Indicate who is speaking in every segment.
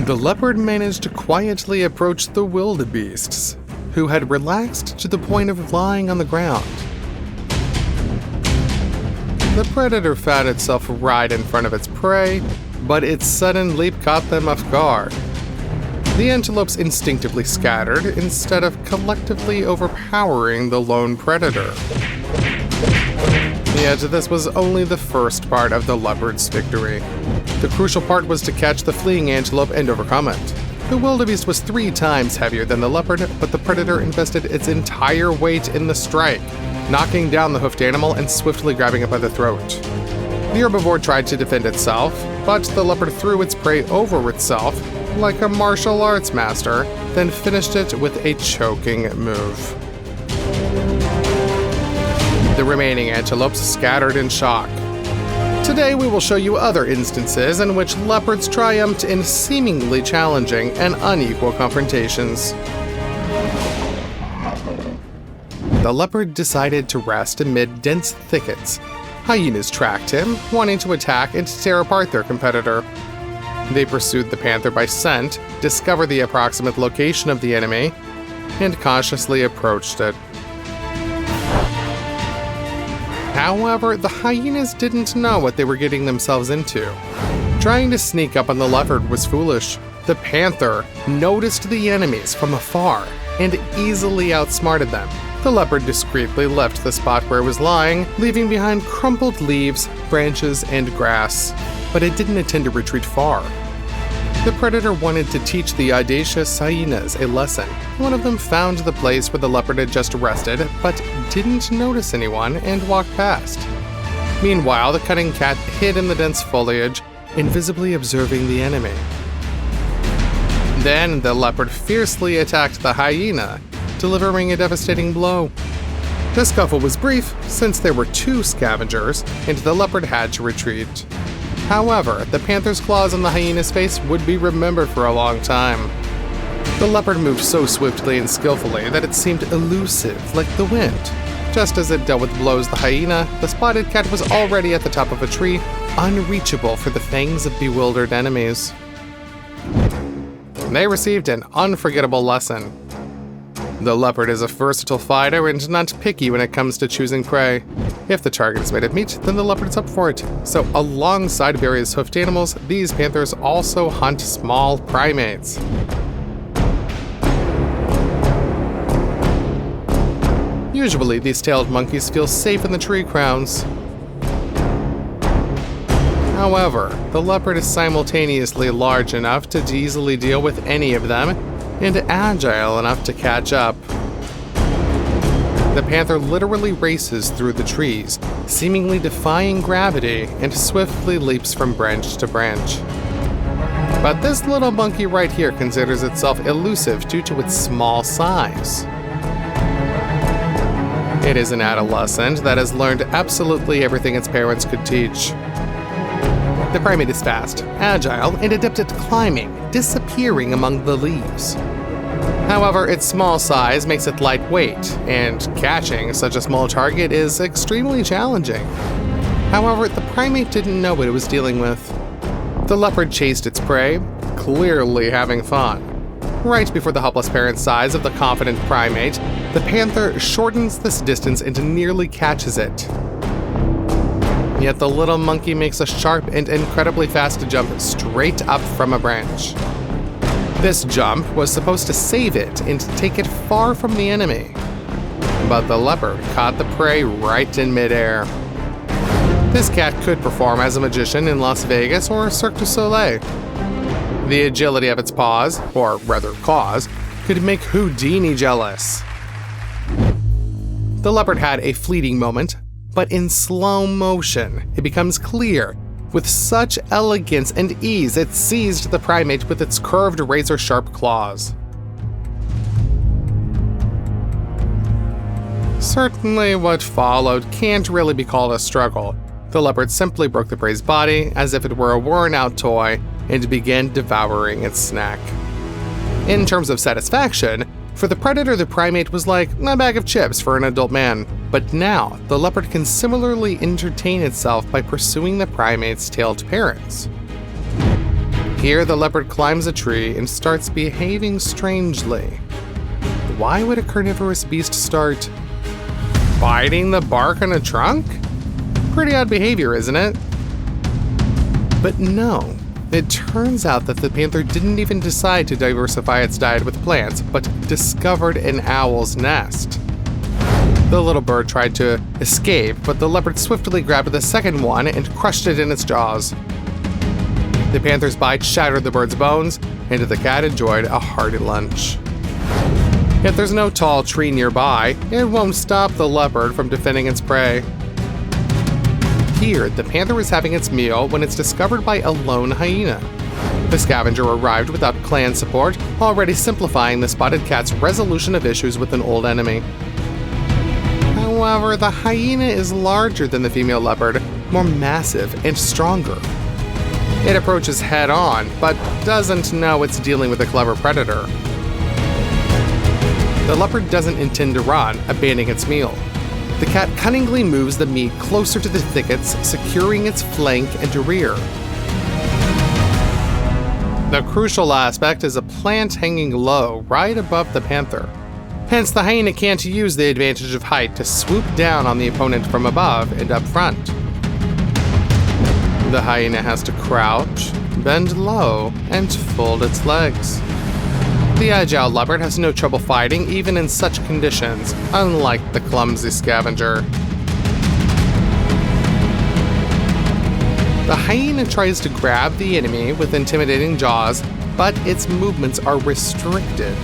Speaker 1: The leopard managed to quietly approach the wildebeests, who had relaxed to the point of lying on the ground. The predator found itself right in front of its prey, but its sudden leap caught them off guard. The antelopes instinctively scattered instead of collectively overpowering the lone predator. Yet this was only the first part of the leopard's victory. The crucial part was to catch the fleeing antelope and overcome it. The wildebeest was 3 times heavier than the leopard, but the predator invested its entire weight in the strike, knocking down the hoofed animal and swiftly grabbing it by the throat. The herbivore tried to defend itself, but the leopard threw its prey over itself like a martial arts master, then finished it with a choking move. The remaining antelopes scattered in shock. Today we will show you other instances in which leopards triumphed in seemingly challenging and unequal confrontations. The leopard decided to rest amid dense thickets. Hyenas tracked him, wanting to attack and tear apart their competitor. They pursued the panther by scent, discovered the approximate location of the enemy, and cautiously approached it. However, the hyenas didn't know what they were getting themselves into. Trying to sneak up on the leopard was foolish. The panther noticed the enemies from afar and easily outsmarted them. The leopard discreetly left the spot where it was lying, leaving behind crumpled leaves, branches, and grass. But it didn't intend to retreat far. The predator wanted to teach the audacious hyenas a lesson. One of them found the place where the leopard had just rested, but didn't notice anyone and walked past. Meanwhile, the cunning cat hid in the dense foliage, invisibly observing the enemy. Then the leopard fiercely attacked the hyena, delivering a devastating blow. The scuffle was brief, since there were 2 scavengers, and the leopard had to retreat. However, the panther's claws on the hyena's face would be remembered for a long time. The leopard moved so swiftly and skillfully that it seemed elusive, like the wind. Just as it dealt with blows the hyena, the spotted cat was already at the top of a tree, unreachable for the fangs of bewildered enemies. They received an unforgettable lesson. The leopard is a versatile fighter and not picky when it comes to choosing prey. If the target is made of meat, then the leopard is up for it. So alongside various hoofed animals, these panthers also hunt small primates. Usually, these tailed monkeys feel safe in the tree crowns. However, the leopard is simultaneously large enough to easily deal with any of them, and agile enough to catch up. The panther literally races through the trees, seemingly defying gravity, and swiftly leaps from branch to branch. But this little monkey right here considers itself elusive due to its small size. It is an adolescent that has learned absolutely everything its parents could teach. The primate is fast, agile, and adept at climbing, disappearing among the leaves. However, its small size makes it lightweight, and catching such a small target is extremely challenging. However, the primate didn't know what it was dealing with. The leopard chased its prey, clearly having fun. Right before the helpless parent size of the confident primate, the panther shortens this distance and nearly catches it. Yet the little monkey makes a sharp and incredibly fast jump straight up from a branch. This jump was supposed to save it and take it far from the enemy. But the leopard caught the prey right in midair. This cat could perform as a magician in Las Vegas or Cirque du Soleil. The agility of its paws, or rather claws, could make Houdini jealous. The leopard had a fleeting moment, but in slow motion, it becomes clear. With such elegance and ease, it seized the primate with its curved razor-sharp claws. Certainly, what followed can't really be called a struggle. The leopard simply broke the prey's body as if it were a worn-out toy and began devouring its snack. In terms of satisfaction, for the predator, the primate was like a bag of chips for an adult man. But now, the leopard can similarly entertain itself by pursuing the primate's tailed parents. Here, the leopard climbs a tree and starts behaving strangely. Why would a carnivorous beast start biting the bark on a trunk? Pretty odd behavior, isn't it? But no, it turns out that the panther didn't even decide to diversify its diet with plants, but discovered an owl's nest. The little bird tried to escape, but the leopard swiftly grabbed the second one and crushed it in its jaws. The panther's bite shattered the bird's bones, and the cat enjoyed a hearty lunch. If there's no tall tree nearby, it won't stop the leopard from defending its prey. Here, the panther is having its meal when it's discovered by a lone hyena. The scavenger arrived without clan support, already simplifying the spotted cat's resolution of issues with an old enemy. However, the hyena is larger than the female leopard, more massive and stronger. It approaches head-on, but doesn't know it's dealing with a clever predator. The leopard doesn't intend to run, abandoning its meal. The cat cunningly moves the meat closer to the thickets, securing its flank and rear. The crucial aspect is a plant hanging low, right above the panther. Hence, the hyena can't use the advantage of height to swoop down on the opponent from above and up front. The hyena has to crouch, bend low, and fold its legs. The agile leopard has no trouble fighting even in such conditions, unlike the clumsy scavenger. The hyena tries to grab the enemy with intimidating jaws, but its movements are restricted.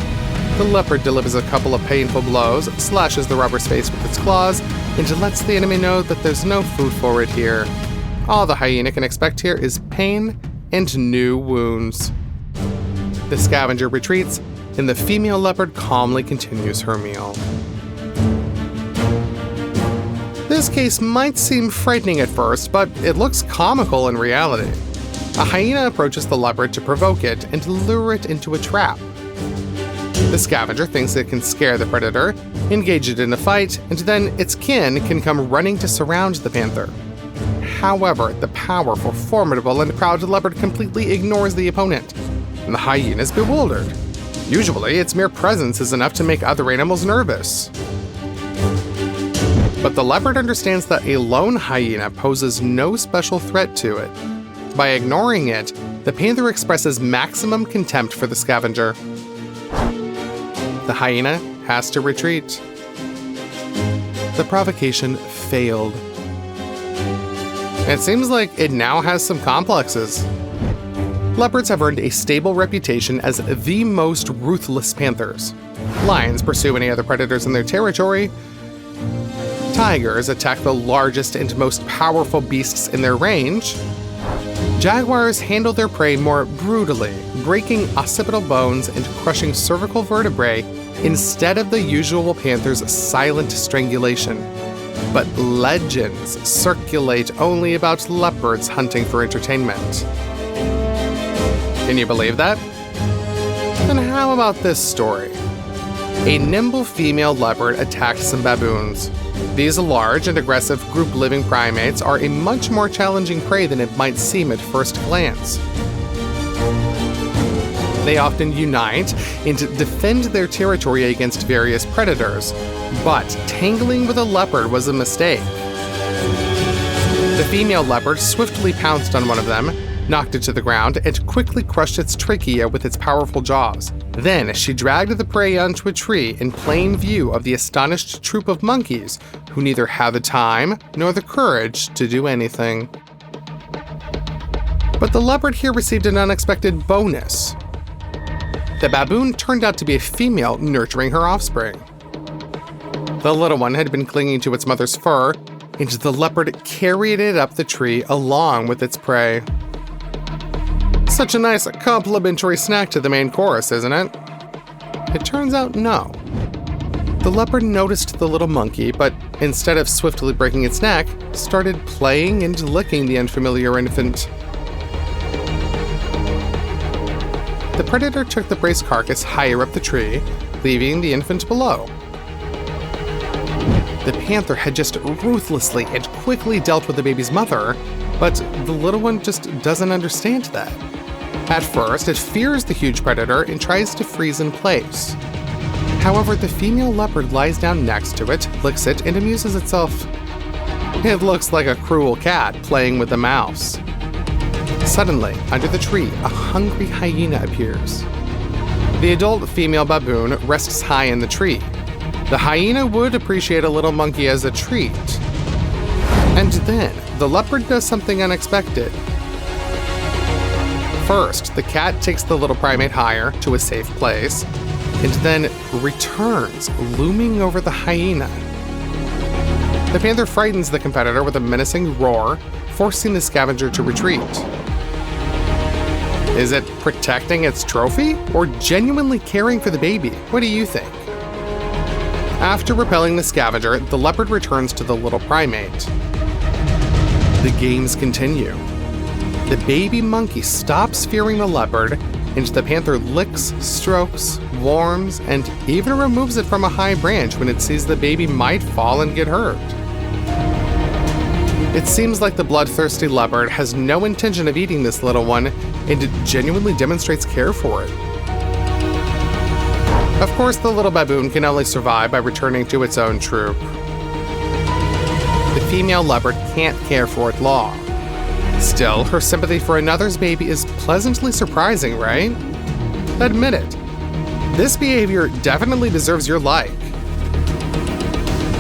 Speaker 1: The leopard delivers a couple of painful blows, slashes the robber's face with its claws, and lets the enemy know that there's no food for it here. All the hyena can expect here is pain and new wounds. The scavenger retreats, and the female leopard calmly continues her meal. This case might seem frightening at first, but it looks comical in reality. A hyena approaches the leopard to provoke it and lure it into a trap. The scavenger thinks it can scare the predator, engage it in a fight, and then its kin can come running to surround the panther. However, the powerful, formidable, and proud leopard completely ignores the opponent, and the hyena is bewildered. Usually, its mere presence is enough to make other animals nervous. But the leopard understands that a lone hyena poses no special threat to it. By ignoring it, the panther expresses maximum contempt for the scavenger. The hyena has to retreat. The provocation failed. It seems like it now has some complexes. Leopards have earned a stable reputation as the most ruthless panthers. Lions pursue any other predators in their territory. Tigers attack the largest and most powerful beasts in their range. Jaguars handle their prey more brutally, breaking occipital bones and crushing cervical vertebrae instead of the usual panther's silent strangulation. But legends circulate only about leopards hunting for entertainment. Can you believe that? Then how about this story? A nimble female leopard attacked some baboons. These large and aggressive group-living primates are a much more challenging prey than it might seem at first glance. They often unite and defend their territory against various predators, but tangling with a leopard was a mistake. The female leopard swiftly pounced on one of them, knocked it to the ground, and quickly crushed its trachea with its powerful jaws. Then she dragged the prey onto a tree in plain view of the astonished troop of monkeys, who neither had the time nor the courage to do anything. But the leopard here received an unexpected bonus. The baboon turned out to be a female nurturing her offspring. The little one had been clinging to its mother's fur, and the leopard carried it up the tree along with its prey. Such a nice complimentary snack to the main course, isn't it? It turns out no. The leopard noticed the little monkey, but instead of swiftly breaking its neck, started playing and licking the unfamiliar infant. The predator took the brace carcass higher up the tree, leaving the infant below. The panther had just ruthlessly and quickly dealt with the baby's mother, but the little one just doesn't understand that. At first, it fears the huge predator and tries to freeze in place. However, the female leopard lies down next to it, licks it, and amuses itself. It looks like a cruel cat playing with a mouse. Suddenly, under the tree, a hungry hyena appears. The adult female baboon rests high in the tree. The hyena would appreciate a little monkey as a treat. And then, the leopard does something unexpected. First, the cat takes the little primate higher to a safe place, and then returns, looming over the hyena. The panther frightens the competitor with a menacing roar, forcing the scavenger to retreat. Is it protecting its trophy, or genuinely caring for the baby? What do you think? After repelling the scavenger, the leopard returns to the little primate. The games continue. The baby monkey stops fearing the leopard, and the panther licks, strokes, warms, and even removes it from a high branch when it sees the baby might fall and get hurt. It seems like the bloodthirsty leopard has no intention of eating this little one, and it genuinely demonstrates care for it. Of course, the little baboon can only survive by returning to its own troop. The female leopard can't care for it long. Still, her sympathy for another's baby is pleasantly surprising, right? Admit it. This behavior definitely deserves your like.